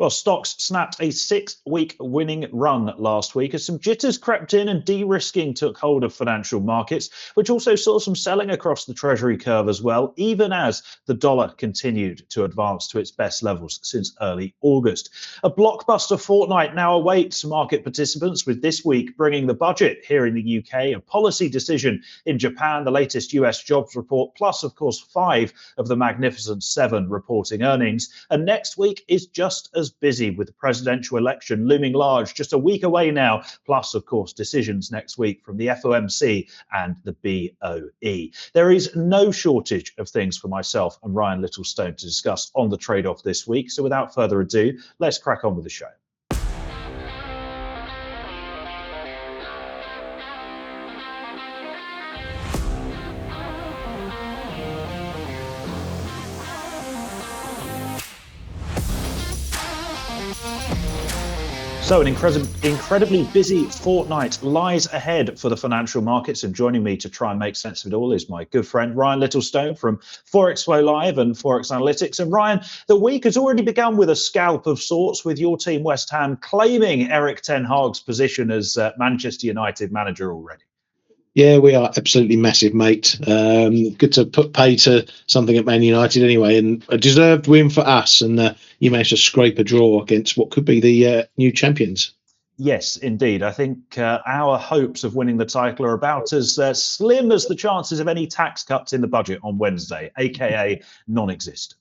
Well, stocks snapped a 6-week winning run last week as some jitters crept in and de-risking took hold of financial markets, which also saw some selling across the Treasury curve as well, even as the dollar continued to advance to its best levels since early August. A blockbuster fortnight now awaits market participants, with this week bringing the budget here in the UK, a policy decision in Japan, the latest US jobs report, plus, of course, 5 of the Magnificent Seven reporting earnings. And next week is just as busy, with the presidential election looming large, just a week away now, plus, of course, decisions next week from the FOMC and the BOE. There is no shortage of things for myself and Ryan Littlestone to discuss on the trade-off this week. So without further ado, let's crack on with the show. So an incredibly busy fortnight lies ahead for the financial markets, and joining me to try and make sense of it all is my good friend Ryan Littlestone from Forexpo Live and Forex Analytics. And Ryan, the week has already begun with a scalp of sorts, with your team West Ham claiming Erik ten Hag's position as Manchester United manager already. Yeah, we are absolutely massive, mate. Good to put pay to something at Man United anyway, and a deserved win for us. And you managed to scrape a draw against what could be the new champions. Yes, indeed. I think our hopes of winning the title are about as slim as the chances of any tax cuts in the budget on Wednesday, aka non-existent.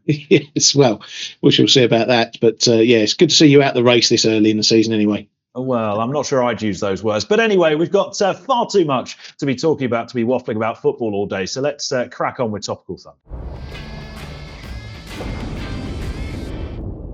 Yes, well, we shall see about that. But yeah, it's good to see you out the race this early in the season anyway. Well, I'm not sure I'd use those words. But anyway, we've got far too much to be talking about, to be waffling about football all day. So let's crack on with Topical Thunder.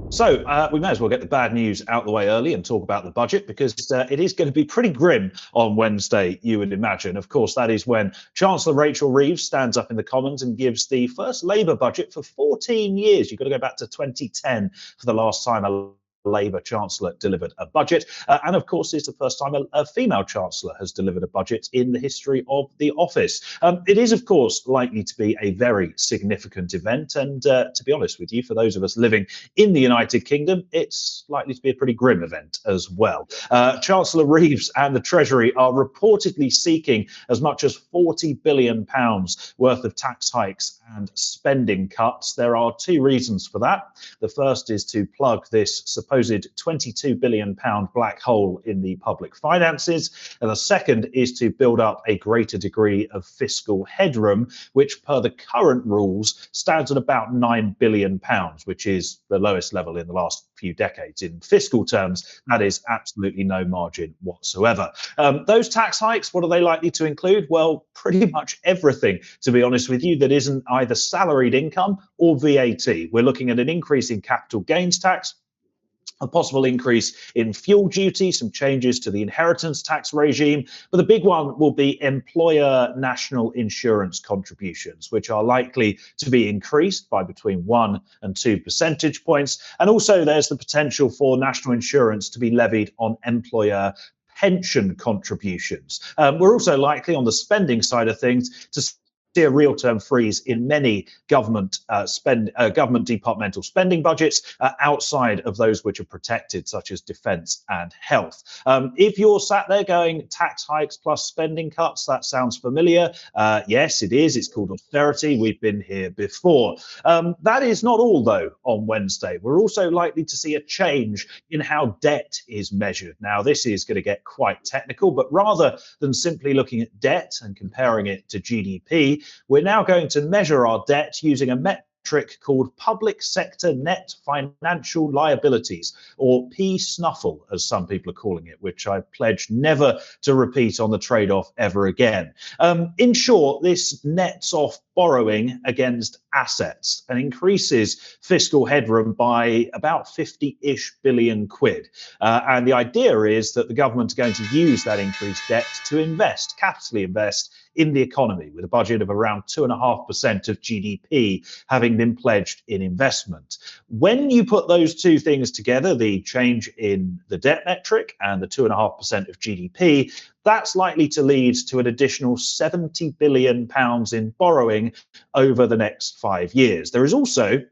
So we may as well get the bad news out the way early and talk about the budget, because it is going to be pretty grim on Wednesday, you would imagine. Of course, that is when Chancellor Rachel Reeves stands up in the Commons and gives the first Labour budget for 14 years. You've got to go back to 2010 for the last time a Labour Chancellor delivered a budget. And of course, it's the first time a female Chancellor has delivered a budget in the history of the office. It is, of course, likely to be a very significant event. And to be honest with you, for those of us living in the United Kingdom, it's likely to be a pretty grim event as well. Chancellor Reeves and the Treasury are reportedly seeking as much as £40 billion worth of tax hikes and spending cuts. There are two reasons for that. The first is to plug this supposed £22 billion black hole in the public finances. And the second is to build up a greater degree of fiscal headroom, which per the current rules stands at about £9 billion, which is the lowest level in the last few decades. In fiscal terms, that is absolutely no margin whatsoever. Those tax hikes, what are they likely to include? Well, pretty much everything, to be honest with you, that isn't either salaried income or VAT. We're looking at an increase in capital gains tax, a possible increase in fuel duty, some changes to the inheritance tax regime. But the big one will be employer national insurance contributions, which are likely to be increased by between 1 and 2 percentage points. And also there's the potential for national insurance to be levied on employer pension contributions. We're also likely on the spending side of things to see a real-term freeze in many government departmental spending budgets outside of those which are protected, such as defence and health. If you're sat there going tax hikes plus spending cuts, that sounds familiar. Yes, it is. It's called austerity. We've been here before. That is not all, though, on Wednesday. We're also likely to see a change in how debt is measured. Now, this is going to get quite technical, but rather than simply looking at debt and comparing it to GDP, we're now going to measure our debt using a metric called public sector net financial liabilities, or P-snuffle, as some people are calling it, which I pledge never to repeat on the trade-off ever again. In short, this nets off borrowing against assets and increases fiscal headroom by about 50-ish billion quid. And the idea is that the government are going to use that increased debt to invest, capitally invest in the economy, with a budget of around 2.5% of GDP having been pledged in investment. When you put those two things together, the change in the debt metric and the 2.5% of GDP, that's likely to lead to an additional £70 billion in borrowing over the next 5 years. There is also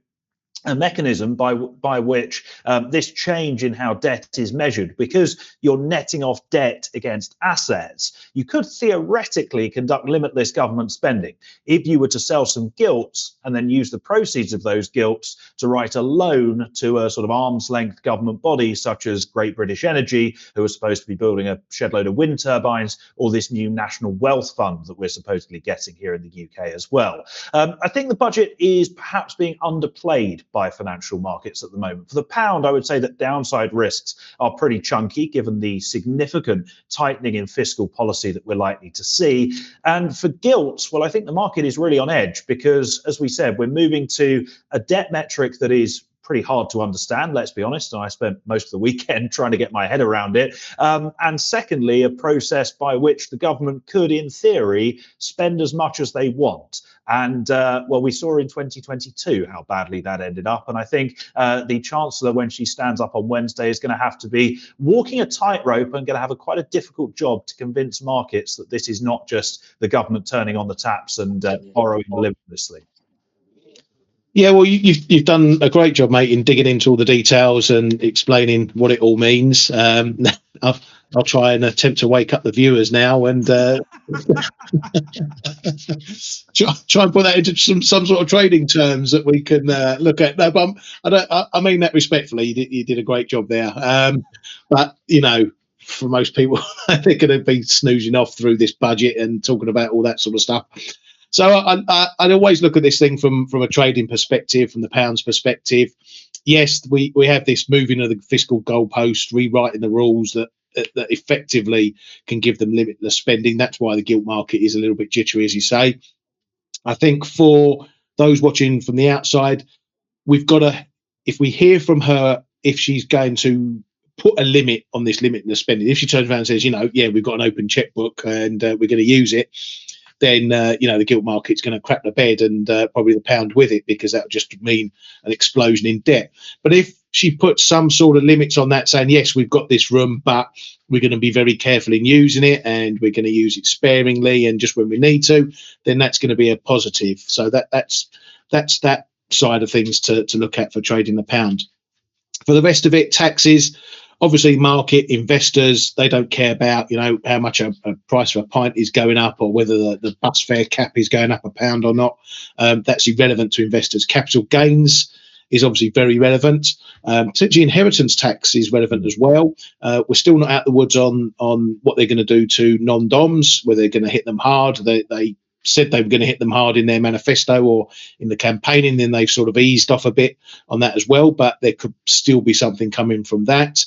a mechanism by which this change in how debt is measured, because you're netting off debt against assets, you could theoretically conduct limitless government spending if you were to sell some gilts and then use the proceeds of those gilts to write a loan to a sort of arm's length government body such as Great British Energy, who are supposed to be building a shed load of wind turbines, or this new national wealth fund that we're supposedly getting here in the UK as well. I think the budget is perhaps being underplayed by financial markets at the moment. For the pound, I would say that downside risks are pretty chunky given the significant tightening in fiscal policy that we're likely to see. And for gilts, well, I think the market is really on edge because, as we said, we're moving to a debt metric that is pretty hard to understand, let's be honest, and I spent most of the weekend trying to get my head around it. And secondly, a process by which the government could, in theory, spend as much as they want. And, well, we saw in 2022 how badly that ended up. And I think the Chancellor, when she stands up on Wednesday, is going to have to be walking a tightrope and going to have quite a difficult job to convince markets that this is not just the government turning on the taps and borrowing limitlessly. Yeah, well, you've done a great job, mate, in digging into all the details and explaining what it all means. I'll try and attempt to wake up the viewers now and try and put that into some sort of trading terms that we can look at. No, but I mean that respectfully. You did a great job there. But you know, for most people, they're going to be snoozing off through this budget and talking about all that sort of stuff. So I'd always look at this thing from a trading perspective, from the pound's perspective. Yes, we have this moving of the fiscal goalpost, rewriting the rules that effectively can give them limitless spending. That's why the gilt market is a little bit jittery, as you say. I think for those watching from the outside, we've got to, if we hear from her, if she's going to put a limit on this limitless spending, if she turns around and says, yeah, we've got an open checkbook and we're going to use it, then the gilt market's going to crap the bed and probably the pound with it, because that would just mean an explosion in debt. But if she puts some sort of limits on that, saying, yes, we've got this room, but we're going to be very careful in using it and we're going to use it sparingly and just when we need to, then that's going to be a positive. So that's that side of things to look at for trading the pound. For the rest of it, taxes. Obviously, market investors, they don't care about, how much a price of a pint is going up or whether the bus fare cap is going up £1 or not. That's irrelevant to investors. Capital gains is obviously very relevant. Potentially inheritance tax is relevant as well. We're still not out the woods on what they're going to do to non-doms, whether they're going to hit them hard. They said they were going to hit them hard in their manifesto or in the campaigning, then they've sort of eased off a bit on that as well, but there could still be something coming from that.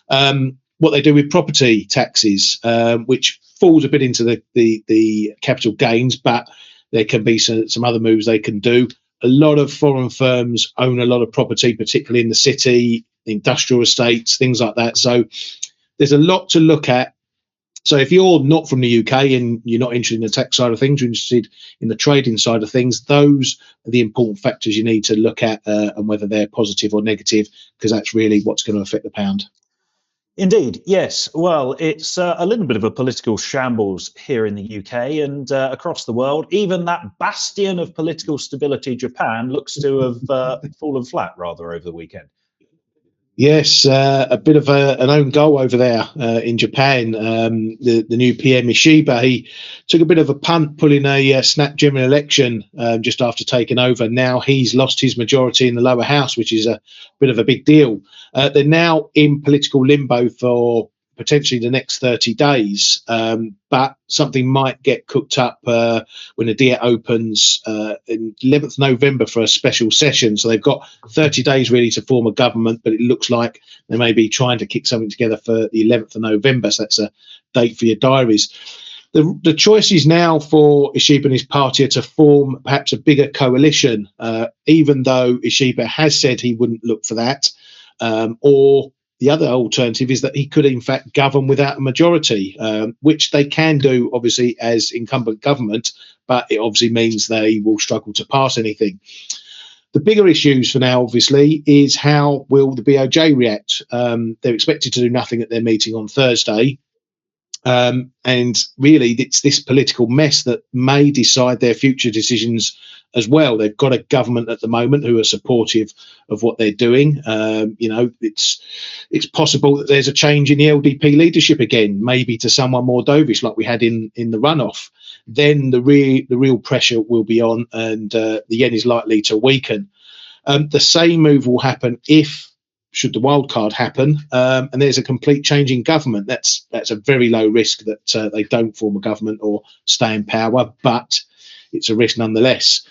What they do with property taxes, which falls a bit into the capital gains, but there can be some other moves they can do. A lot of foreign firms own a lot of property, particularly in the city, industrial estates, things like that. So there's a lot to look at. So if you're not from the UK and you're not interested in the tech side of things, you're interested in the trading side of things, those are the important factors you need to look at and whether they're positive or negative, because that's really what's going to affect the pound. Indeed, yes. Well, it's a little bit of a political shambles here in the UK and across the world. Even that bastion of political stability, Japan, looks to have fallen flat rather over the weekend. Yes, a bit of an own goal over there in Japan. The new PM Ishiba, he took a bit of a punt pulling a snap general election just after taking over. Now he's lost his majority in the lower house, which is a bit of a big deal. They're now in political limbo for potentially the next 30 days, but something might get cooked up when the Diet opens in 11th November for a special session. So they've got 30 days really to form a government, but it looks like they may be trying to kick something together for the 11th of November. So that's a date for your diaries. The choice is now for Ishiba and his party to form perhaps a bigger coalition, even though Ishiba has said he wouldn't look for that, or the other alternative is that he could, in fact, govern without a majority, which they can do, obviously, as incumbent government, but it obviously means they will struggle to pass anything. The bigger issues for now, obviously, is how will the BOJ react? They're expected to do nothing at their meeting on Thursday. And really, it's this political mess that may decide their future decisions as well. They've got a government at the moment who are supportive of what they're doing. It's possible that there's a change in the LDP leadership again, maybe to someone more dovish like we had in the runoff. Then the real pressure will be on, and the yen is likely to weaken. The same move will happen should the wild card happen, and there's a complete change in government. That's a very low risk that they don't form a government or stay in power, but it's a risk nonetheless.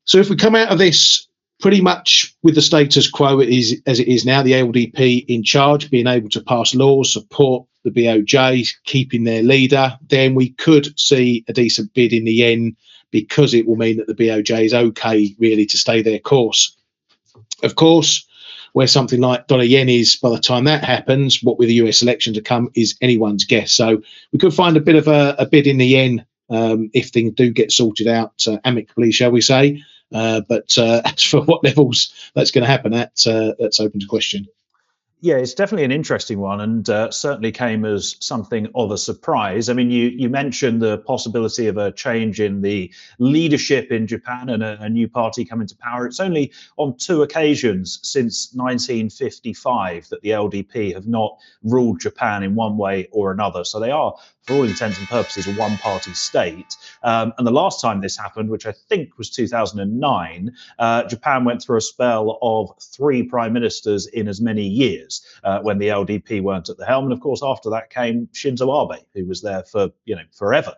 So if we come out of this pretty much with the status quo as it is now, the LDP in charge, being able to pass laws, support the BOJ, keeping their leader, then we could see a decent bid in the yen, because it will mean that the BOJ is okay really to stay their course. Of course, where something like dollar yen is by the time that happens, what with the US election to come is anyone's guess. So we could find a bit of a bid in the yen if things do get sorted out amicably, shall we say. But as for what levels that's going to happen at, that's open to question. Yeah, it's definitely an interesting one, and certainly came as something of a surprise. I mean, you mentioned the possibility of a change in the leadership in Japan and a new party coming to power. It's only on 2 occasions since 1955 that the LDP have not ruled Japan in one way or another. So they are, for all intents and purposes, a one-party state. And the last time this happened, which I think was 2009, Japan went through a spell of 3 prime ministers in as many years. When the LDP weren't at the helm. And of course, after that came Shinzo Abe, who was there for forever,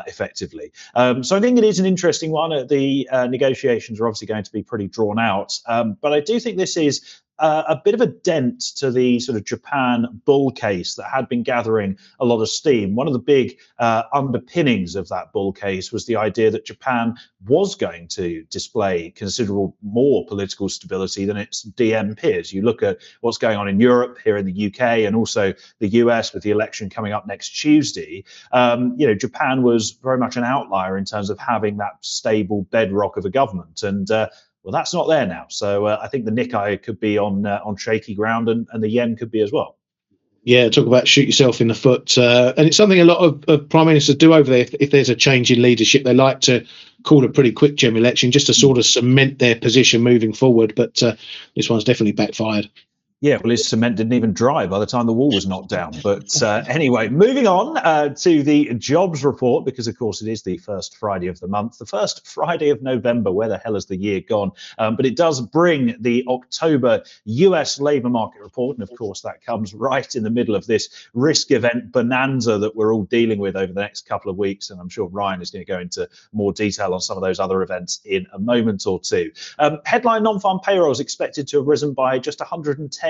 effectively. So I think it is an interesting one. The negotiations are obviously going to be pretty drawn out. But I do think this is a bit of a dent to the sort of Japan bull case that had been gathering a lot of steam. One of the big underpinnings of that bull case was the idea that Japan was going to display considerable more political stability than its DM peers. You look at what's going on in Europe, here in the UK, and also the US with the election coming up next Tuesday. Japan was very much an outlier in terms of having that stable bedrock of a government. And well, that's not there now. So I think the Nikkei could be on shaky ground, and the yen could be as well. Yeah, talk about shoot yourself in the foot. And it's something a lot of prime ministers do over there. If there's a change in leadership, they like to call a pretty quick general election just to sort of cement their position moving forward. But this one's definitely backfired. Yeah, well, his cement didn't even dry by the time the wall was knocked down. But anyway, moving on to the jobs report, because, of course, it is the first Friday of the month, the first Friday of November. Where the hell has the year gone? But it does bring the October US labour market report. And, of course, that comes right in the middle of this risk event bonanza that we're all dealing with over the next couple of weeks. And I'm sure Ryan is going to go into more detail on some of those other events in a moment or two. Headline non-farm payrolls expected to have risen by just 110,000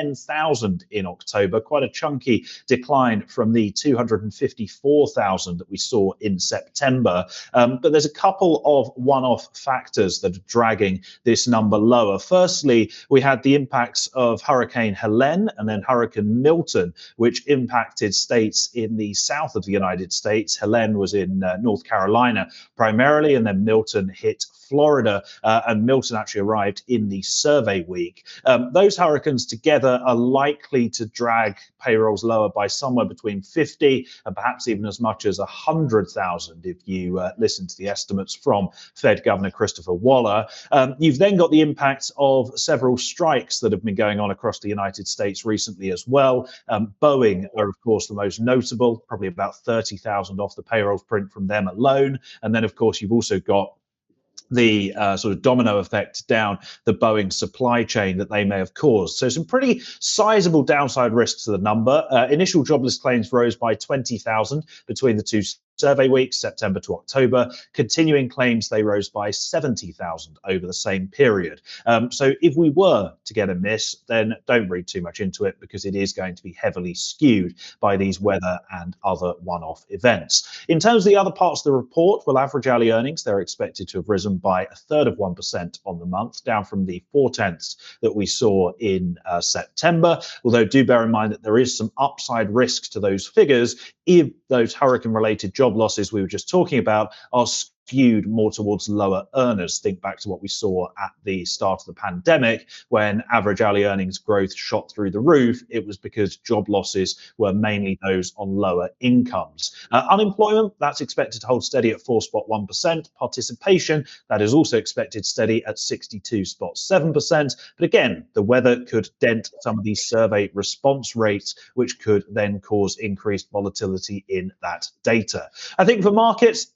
in October, quite a chunky decline from the 254,000 that we saw in September. But there's a couple of one-off factors that are dragging this number lower. Firstly, we had the impacts of Hurricane Helene and then Hurricane Milton, which impacted states in the south of the United States. Helene was in North Carolina primarily, and then Milton hit Florida, and Milton actually arrived in the survey week. Those hurricanes together are likely to drag payrolls lower by somewhere between 50 and perhaps even as much as 100,000 if you listen to the estimates from Fed Governor Christopher Waller. You've then got the impact of several strikes that have been going on across the United States recently as well. Boeing are, of course, the most notable, probably about 30,000 off the payrolls print from them alone. And then, of course, you've also got the sort of domino effect down the Boeing supply chain that they may have caused. So some pretty sizable downside risks to the number. Initial jobless claims rose by 20,000 between the two survey weeks, September to October. Continuing claims, they rose by 70,000 over the same period. So if we were to get a miss, then don't read too much into it, because it is going to be heavily skewed by these weather and other one-off events. In terms of the other parts of the report, well, average hourly earnings, they're expected to have risen by 1/3 on the month, down from the 0.4 that we saw in September. Although do bear in mind that there is some upside risks to those figures if those hurricane-related job losses we were just talking about are skewed more towards lower earners. Think back to what we saw at the start of the pandemic when average hourly earnings growth shot through the roof. It was because job losses were mainly those on lower incomes. Unemployment, that's expected to hold steady at 4.1%. Participation, that is also expected steady at 62.7%. But again, the weather could dent some of these survey response rates, which could then cause increased volatility in that data. I think for markets,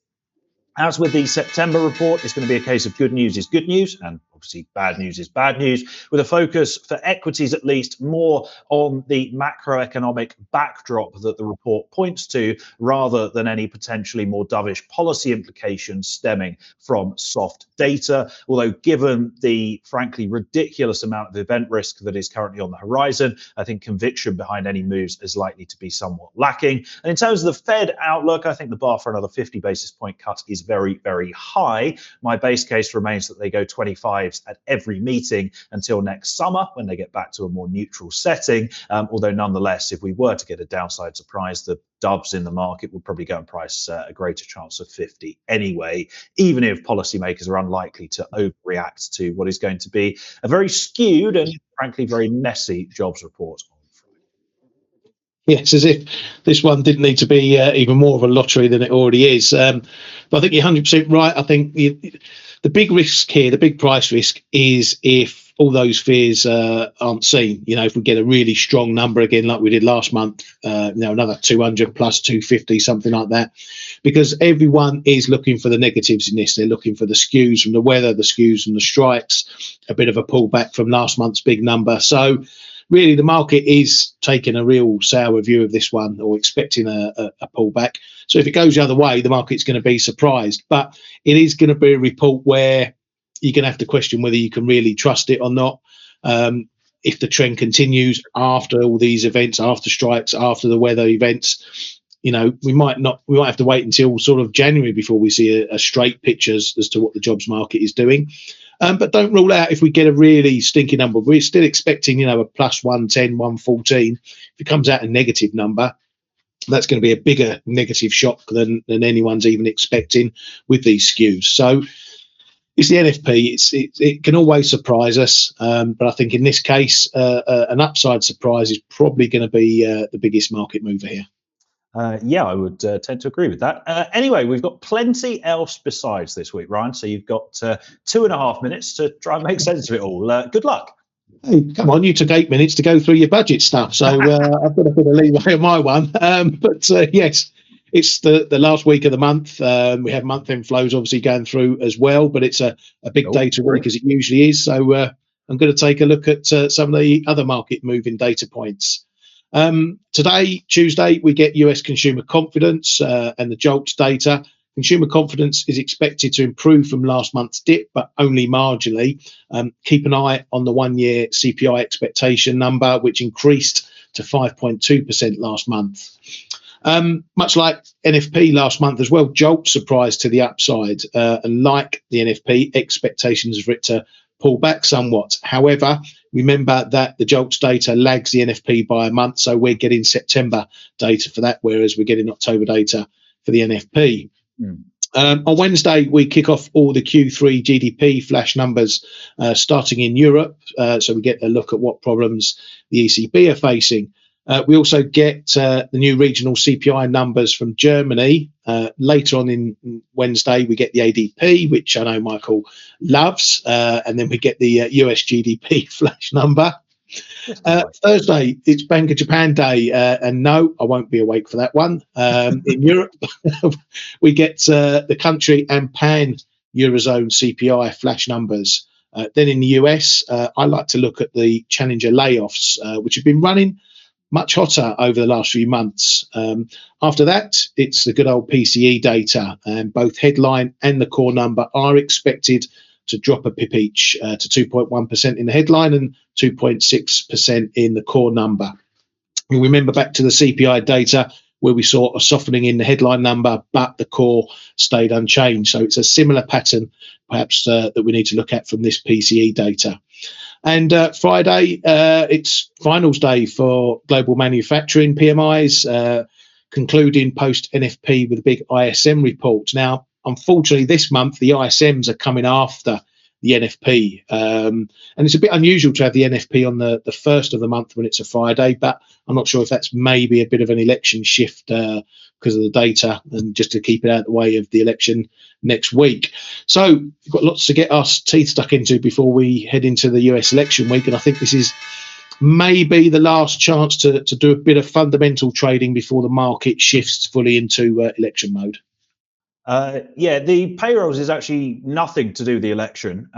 as with the September report, it's going to be a case of good news is good news, and obviously bad news is bad news, with a focus for equities at least more on the macroeconomic backdrop that the report points to, rather than any potentially more dovish policy implications stemming from soft data. Although given the frankly ridiculous amount of event risk that is currently on the horizon, I think conviction behind any moves is likely to be somewhat lacking. And in terms of the Fed outlook, I think the bar for another 50 basis point cut is very, very high. My base case remains that they go 25s at every meeting until next summer when they get back to a more neutral setting. Although nonetheless, if we were to get a downside surprise, the doves in the market would probably go and price a greater chance of 50 anyway, even if policymakers are unlikely to overreact to what is going to be a very skewed and frankly very messy jobs report. Yes, as if this one didn't need to be even more of a lottery than it already is. But I think you're 100% right. I think the big risk here, the big price risk, is if all those fears aren't seen. If we get a really strong number again, like we did last month, another 200 plus 250, something like that, because everyone is looking for the negatives in this. They're looking for the skews from the weather, the skews from the strikes, a bit of a pullback from last month's big number. So really, the market is taking a real sour view of this one, or expecting a pullback. So if it goes the other way, the market's going to be surprised. But it is going to be a report where you're going to have to question whether you can really trust it or not. If the trend continues after all these events, after strikes, after the weather events, we might have to wait until sort of January before we see a straight picture as to what the jobs market is doing. But don't rule out if we get a really stinky number. We're still expecting, a plus 110, 114. If it comes out a negative number, that's going to be a bigger negative shock than anyone's even expecting with these skews. So it's the NFP. It can always surprise us. But I think in this case, an upside surprise is probably going to be the biggest market mover here. Yeah, I would tend to agree with that. Anyway, we've got plenty else besides this week, Ryan. So you've got 2.5 minutes to try and make sense of it all. Good luck. Hey, come on, you took 8 minutes to go through your budget stuff. So I've got a bit of leeway on my one. But yes, it's the last week of the month. We have month-end flows obviously going through as well, but it's a big data week as it usually is. So I'm going to take a look at some of the other market moving data points. Today, Tuesday, we get US consumer confidence and the JOLTS data. Consumer confidence is expected to improve from last month's dip, but only marginally. Keep an eye on the 1-year CPI expectation number, which increased to 5.2% last month. Much like NFP last month as well, JOLTS surprised to the upside. And like the NFP, expectations for it to pull back somewhat. However, remember that the JOLTS data lags the NFP by a month, so we're getting September data for that, whereas we're getting October data for the NFP. On Wednesday, we kick off all the Q3 GDP flash numbers starting in Europe, so we get a look at what problems the ECB are facing. We also get the new regional CPI numbers from Germany. Later on in Wednesday, we get the ADP, which I know Michael loves, and then we get the US GDP flash number. Thursday, it's Bank of Japan Day, and no, I won't be awake for that one. In Europe, we get the country and pan-Eurozone CPI flash numbers. Then in the US, I like to look at the Challenger layoffs, which have been running much hotter over the last few months. After that, it's the good old PCE data, and both headline and the core number are expected to drop a pip each to 2.1% in the headline and 2.6% in the core number. We remember back to the CPI data where we saw a softening in the headline number, but the core stayed unchanged. So it's a similar pattern, perhaps, that we need to look at from this PCE data. And Friday, it's finals day for global manufacturing PMIs, concluding post-NFP with a big ISM report. Now, unfortunately, this month the ISMs are coming after the NFP, and it's a bit unusual to have the NFP on the first of the month when it's a Friday, but I'm not sure if that's maybe a bit of an election shift because of the data and just to keep it out of the way of the election next week. So we've got lots to get our teeth stuck into before we head into the US election week, and I think this is maybe the last chance to do a bit of fundamental trading before the market shifts fully into election mode. The payrolls is actually nothing to do with the election.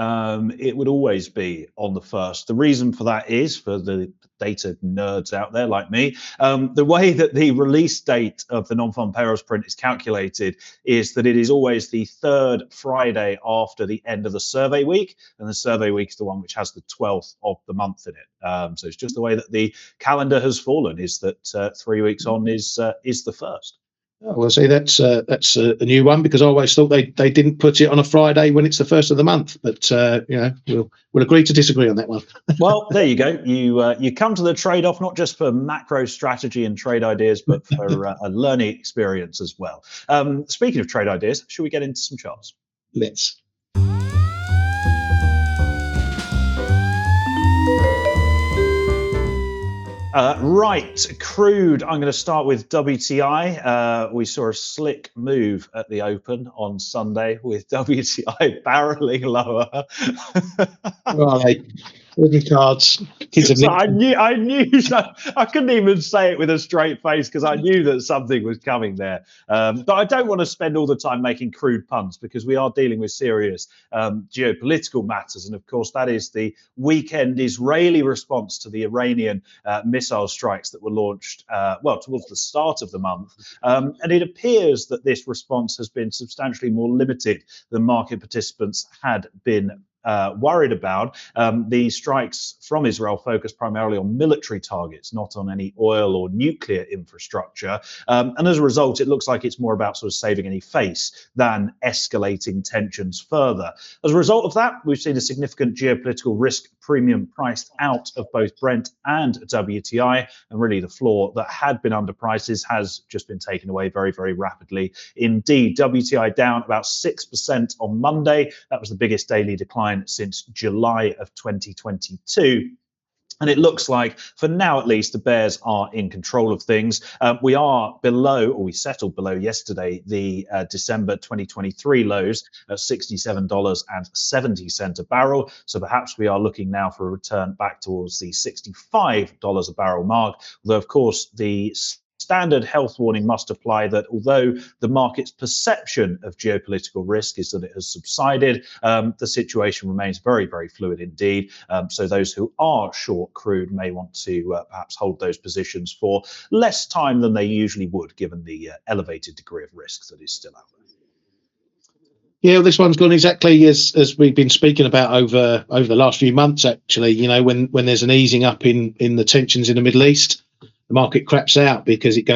It would always be on the first. The reason for that is, for the data nerds out there like me, the way that the release date of the non-farm payrolls print is calculated is that it is always the third Friday after the end of the survey week, and the survey week is the one which has the 12th of the month in it. So it's just the way that the calendar has fallen, is that 3 weeks on is the first. Well, see, that's a new one, because I always thought they didn't put it on a Friday when it's the first of the month. But we'll agree to disagree on that one. Well, there you go. You come to the trade-off not just for macro strategy and trade ideas, but for a learning experience as well. Speaking of trade ideas, should we get into some charts? Let's. Right, crude. I'm going to start with WTI. We saw a slick move at the open on Sunday with WTI barreling lower. Right, wooden cards. So I knew. I couldn't even say it with a straight face because I knew that something was coming there. But I don't want to spend all the time making crude puns, because we are dealing with serious geopolitical matters, and of course that is the weekend Israeli response to the Iranian missile strikes that were launched towards the start of the month. And it appears that this response has been substantially more limited than market participants had been worried about. The strikes from Israel focus primarily on military targets, not on any oil or nuclear infrastructure. And as a result, it looks like it's more about sort of saving any face than escalating tensions further. As a result of that, we've seen a significant geopolitical risk premium priced out of both Brent and WTI. And really the floor that had been under prices has just been taken away very, very rapidly indeed. WTI down about 6% on Monday. That was the biggest daily decline since July of 2022. And it looks like, for now at least, the bears are in control of things. We are below, or we settled below yesterday, the December 2023 lows at $67.70 a barrel. So perhaps we are looking now for a return back towards the $65 a barrel mark. Although, of course, the standard health warning must apply that although the market's perception of geopolitical risk is that it has subsided, the situation remains very, very fluid indeed. So those who are short crude may want to perhaps hold those positions for less time than they usually would, given the elevated degree of risk that is still out there. Yeah, well, this one's gone exactly as we've been speaking about over the last few months, actually. You know, when there's an easing up in the tensions in the Middle East, the market craps out because it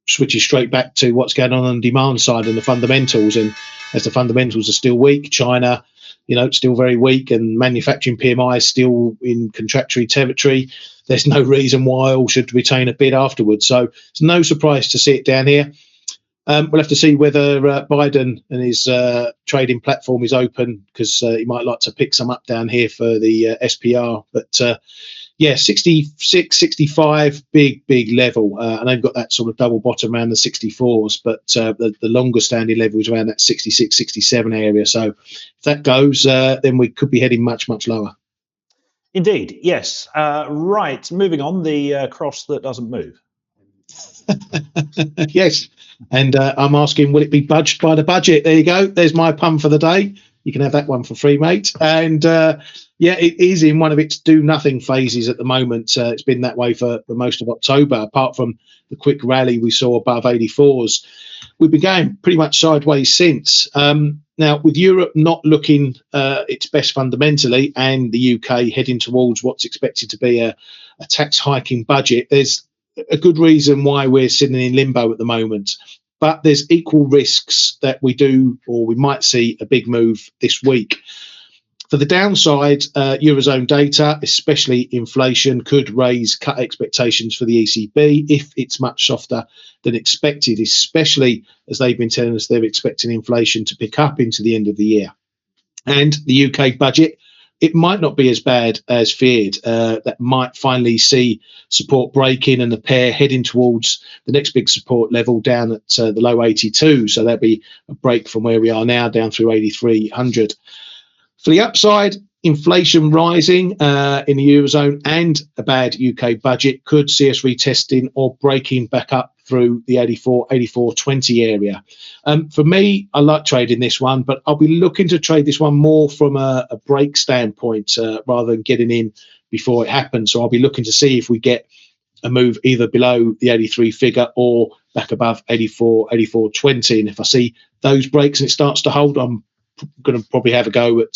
switches straight back to what's going on the demand side and the fundamentals. And as the fundamentals are still weak, China, still very weak, and manufacturing PMI is still in contractory territory, there's no reason why oil should retain a bid afterwards. So it's no surprise to see it down here. We'll have to see whether Biden and his trading platform is open, because he might like to pick some up down here for the SPR. But 66, 65, big level. And they've got that sort of double bottom around the 64s, but the longer standing level is around that 66, 67 area. So if that goes, then we could be heading much, much lower. Indeed, yes. Right, moving on, the cross that doesn't move. Yes, and I'm asking, will it be budged by the budget? There you go. There's my pun for the day. You can have that one for free, mate. And it is in one of its do nothing phases at the moment. It's been that way for most of October, apart from the quick rally we saw above 84s. We've been going pretty much sideways since. Now, with Europe not looking its best fundamentally, and the UK heading towards what's expected to be a tax hiking budget, there's a good reason why we're sitting in limbo at the moment. But there's equal risks that we might see a big move this week. For the downside, Eurozone data, especially inflation, could raise cut expectations for the ECB if it's much softer than expected, especially as they've been telling us they're expecting inflation to pick up into the end of the year. And the UK budget, it might not be as bad as feared. That might finally see support breaking and the pair heading towards the next big support level down at the low 82. So that'll be a break from where we are now down through 8300. For the upside, inflation rising in the Eurozone and a bad UK budget could see us retesting or breaking back up through the 84.20 area. For me, I like trading this one, but I'll be looking to trade this one more from a break standpoint rather than getting in before it happens. So I'll be looking to see if we get a move either below the 83 figure or back above 84.20. And if I see those breaks and it starts to hold, I'm going to probably have a go at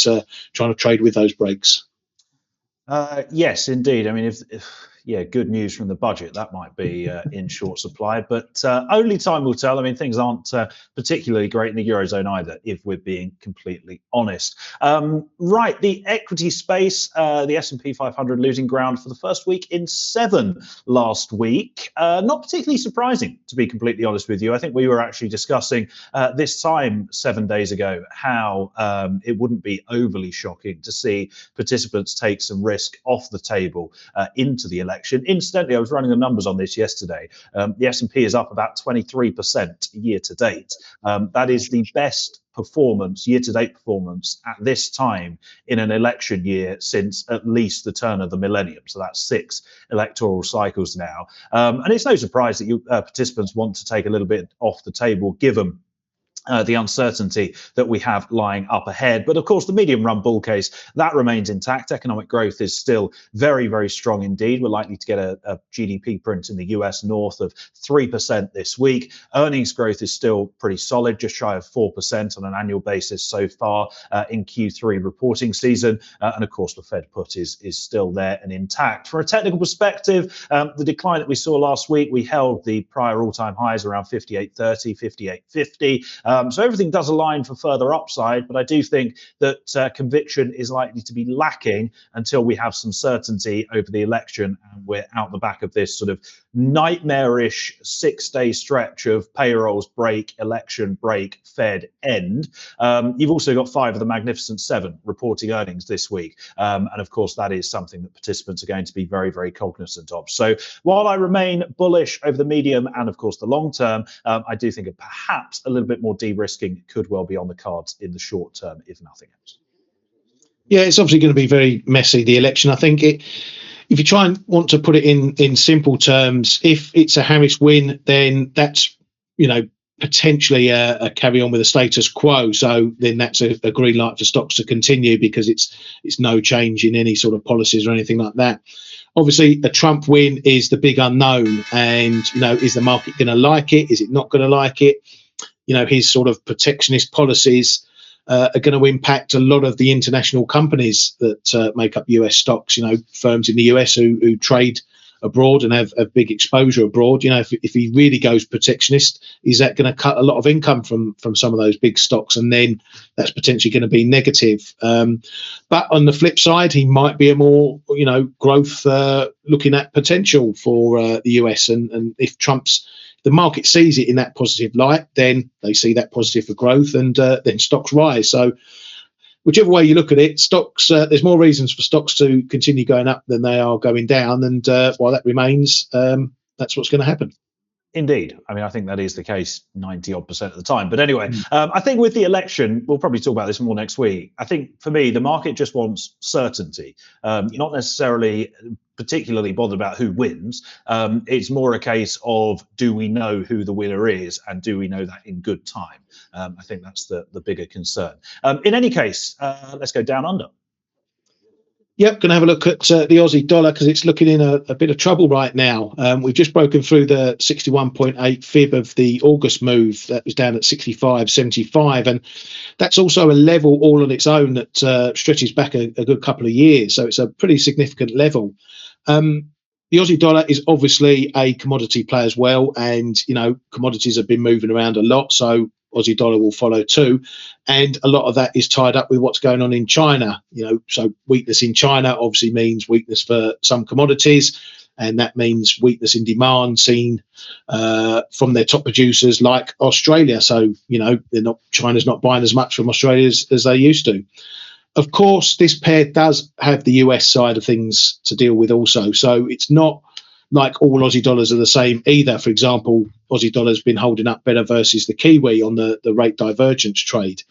trying to trade with those breaks. Yes, indeed. I mean, if good news from the budget, that might be in short supply, but only time will tell. I mean, things aren't particularly great in the Eurozone either, if we're being completely honest. Right, the equity space, the S&P 500 losing ground for the first week in 7 last week. Not particularly surprising, to be completely honest with you. I think we were actually discussing this time 7 days ago how it wouldn't be overly shocking to see participants take some risk off the table into the election. Incidentally, I was running the numbers on this yesterday. The S&P is up about 23% year to date. That is the best performance, year-to-date performance at this time in an election year since at least the turn of the millennium. So that's 6 electoral cycles now. And it's no surprise that you participants want to take a little bit off the table, given the uncertainty that we have lying up ahead. But of course, the medium run bull case, that remains intact. Economic growth is still very, very strong indeed. We're likely to get a GDP print in the US north of 3% this week. Earnings growth is still pretty solid, just shy of 4% on an annual basis so far in Q3 reporting season. And of course, the Fed put is still there and intact. From a technical perspective, the decline that we saw last week, we held the prior all-time highs around 58.30, 58.50. So everything does align for further upside, but I do think that conviction is likely to be lacking until we have some certainty over the election and we're out the back of this sort of nightmarish 6-day stretch of payrolls break, election break, Fed end. You've also got 5 of the Magnificent 7 reporting earnings this week. And of course, that is something that participants are going to be very, very cognizant of. So while I remain bullish over the medium and of course the long term, I do think perhaps a little bit more de-risking could well be on the cards in the short term, if nothing else. Yeah, it's obviously going to be very messy, the election. I think if you try and want to put it in simple terms, if it's a Harris win, then that's, potentially a carry on with the status quo. So then that's a green light for stocks to continue because it's no change in any sort of policies or anything like that. Obviously, a Trump win is the big unknown. And, is the market going to like it? Is it not going to like it? His sort of protectionist policies are going to impact a lot of the international companies that make up US stocks, firms in the US who trade abroad and have big exposure abroad. If he really goes protectionist, is that going to cut a lot of income from some of those big stocks? And then that's potentially going to be negative. But on the flip side, he might be a more, growth looking at potential for the US. And if the market sees it in that positive light, then they see that positive for growth and then stocks rise. So whichever way you look at it, stocks, there's more reasons for stocks to continue going up than they are going down. And while that remains, that's what's going to happen. Indeed. I mean, I think that is the case 90% of the time. But anyway, I think with the election, we'll probably talk about this more next week. I think for me, the market just wants certainty. You're not necessarily particularly bothered about who wins. It's more a case of, do we know who the winner is and do we know that in good time? I think that's the bigger concern. In any case, let's go down under. Yep, going to have a look at the Aussie dollar because it's looking in a bit of trouble right now. We've just broken through the 61.8 fib of the August move that was down at 65.75, and that's also a level all on its own that stretches back a good couple of years. So it's a pretty significant level. The Aussie dollar is obviously a commodity play as well, and commodities have been moving around a lot. So Aussie dollar will follow too. And a lot of that is tied up with what's going on in China. So weakness in China obviously means weakness for some commodities, and that means weakness in demand seen from their top producers like Australia. So China's not buying as much from Australia as they used to. Of course, this pair does have the US side of things to deal with also. So it's not like all Aussie dollars are the same either. For example, Aussie dollar's been holding up better versus the Kiwi on the rate divergence trade.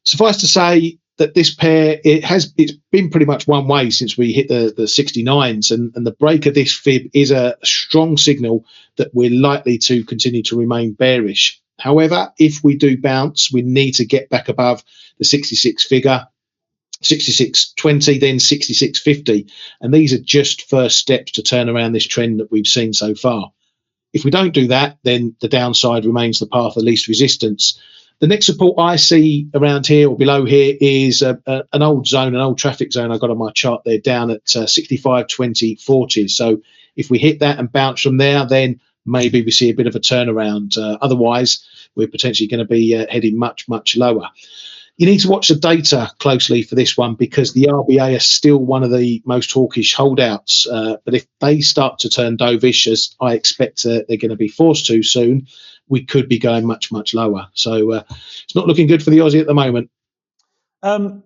Suffice to say that this pair, it's been pretty much one way since we hit the 69s, and the break of this fib is a strong signal that we're likely to continue to remain bearish. However, if we do bounce, we need to get back above the 66 figure, 66.20, then 66.50, and these are just first steps to turn around this trend that we've seen so far. If we don't do that, then the downside remains the path of least resistance. The next support I see around here or below here is an old zone, an old traffic zone I got on my chart there down at 65.20.40. So if we hit that and bounce from there, then maybe we see a bit of a turnaround. Otherwise, we're potentially going to be heading much, much lower. You need to watch the data closely for this one because the RBA is still one of the most hawkish holdouts. But if they start to turn dovish, as I expect they're going to be forced to soon, we could be going much, much lower. So it's not looking good for the Aussie at the moment. The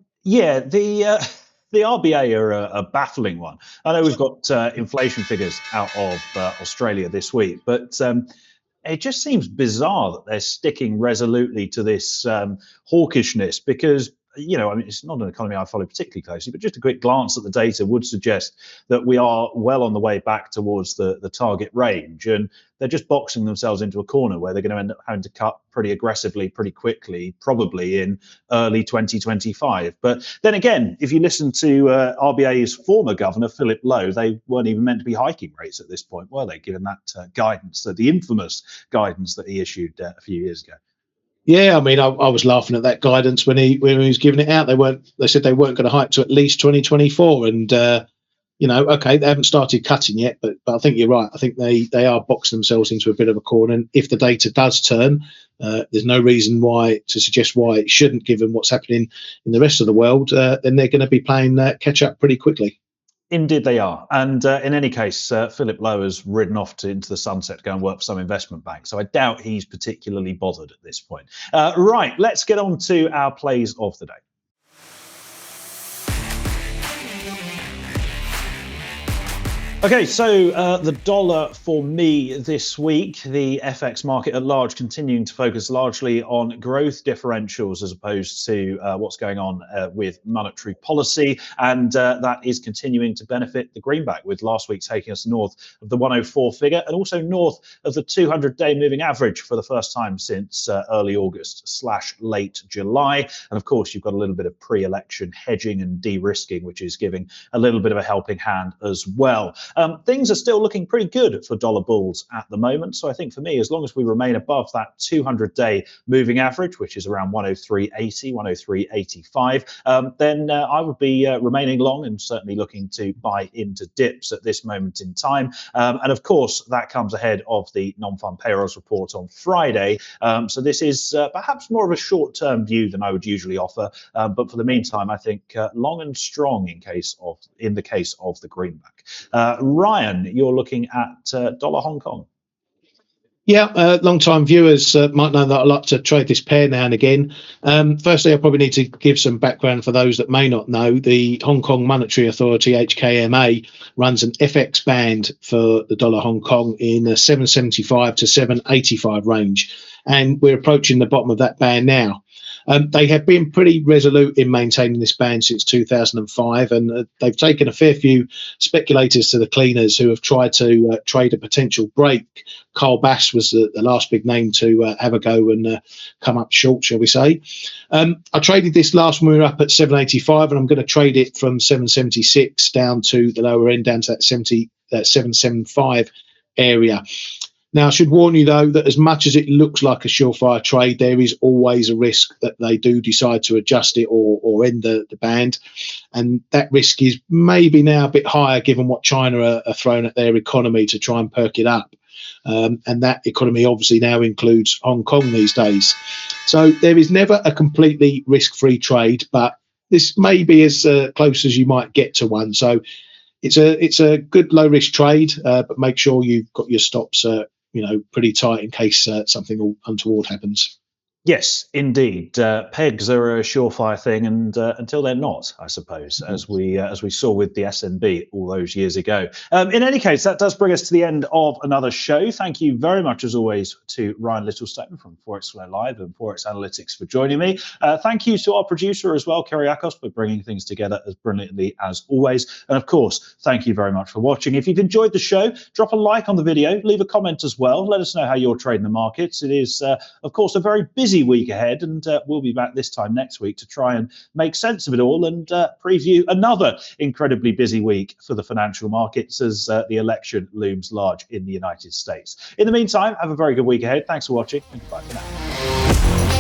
RBA are a baffling one. I know we've got inflation figures out of Australia this week, but it just seems bizarre that they're sticking resolutely to this hawkishness because, it's not an economy I follow particularly closely, but just a quick glance at the data would suggest that we are well on the way back towards the target range. And they're just boxing themselves into a corner where they're going to end up having to cut pretty aggressively, pretty quickly, probably in early 2025. But then again, if you listen to RBA's former governor, Philip Lowe, they weren't even meant to be hiking rates at this point, were they, given that guidance, the infamous guidance that he issued a few years ago? Yeah, I mean, I was laughing at that guidance when he was giving it out. They said they weren't going to hike to at least 2024, and okay, they haven't started cutting yet, but I think you're right. I think they are boxing themselves into a bit of a corner. And if the data does turn, there's no reason to suggest why it shouldn't, given what's happening in the rest of the world. Then they're going to be playing catch up pretty quickly. Indeed they are. And in any case, Philip Lowe has ridden off into the sunset to go and work for some investment bank. So I doubt he's particularly bothered at this point. Right, let's get on to our plays of the day. Okay, so the dollar for me this week, the FX market at large continuing to focus largely on growth differentials as opposed to what's going on with monetary policy. And that is continuing to benefit the greenback, with last week taking us north of the 104 figure and also north of the 200-day moving average for the first time since early August/late July. And of course, you've got a little bit of pre-election hedging and de-risking, which is giving a little bit of a helping hand as well. Things are still looking pretty good for dollar bulls at the moment. So I think for me, as long as we remain above that 200-day moving average, which is around 103.80, 103.85, then I would be remaining long and certainly looking to buy into dips at this moment in time. And of course, that comes ahead of the non-farm payrolls report on Friday. So this is perhaps more of a short-term view than I would usually offer. But for the meantime, I think long and strong in the case of the greenback. Ryan, you're looking at dollar Hong Kong. Yeah, long-time viewers might know that I like to trade this pair now and again. Firstly, I probably need to give some background for those that may not know. The Hong Kong Monetary Authority, HKMA, runs an FX band for the dollar Hong Kong in the 775 to 785 range. And we're approaching the bottom of that band now. They have been pretty resolute in maintaining this band since 2005, and they've taken a fair few speculators to the cleaners who have tried to trade a potential break. Carl Bass was the last big name to have a go and come up short, shall we say. I traded this last when we were up at 785, and I'm going to trade it from 776 down to the lower end, down to that 775 area. Now, I should warn you, though, that as much as it looks like a surefire trade, there is always a risk that they do decide to adjust it or end the band. And that risk is maybe now a bit higher given what China are throwing at their economy to try and perk it up. And that economy obviously now includes Hong Kong these days. So there is never a completely risk-free trade, but this may be as close as you might get to one. So it's a good low-risk trade, but make sure you've got your stops pretty tight in case something untoward happens. Yes, indeed. Pegs are a surefire thing, and until they're not, I suppose, as we saw with the SNB all those years ago. In any case, that does bring us to the end of another show. Thank you very much, as always, to Ryan Littlestone from Forex Relied and Forex Analytics for joining me. Thank you to our producer as well, Kyriakos, for bringing things together as brilliantly as always. And of course, thank you very much for watching. If you've enjoyed the show, drop a like on the video, leave a comment as well. Let us know how you're trading the markets. It is, of course, a very busy week ahead, and we'll be back this time next week to try and make sense of it all and preview another incredibly busy week for the financial markets as the election looms large in the United States. In the meantime, have a very good week ahead. Thanks for watching, and goodbye for now.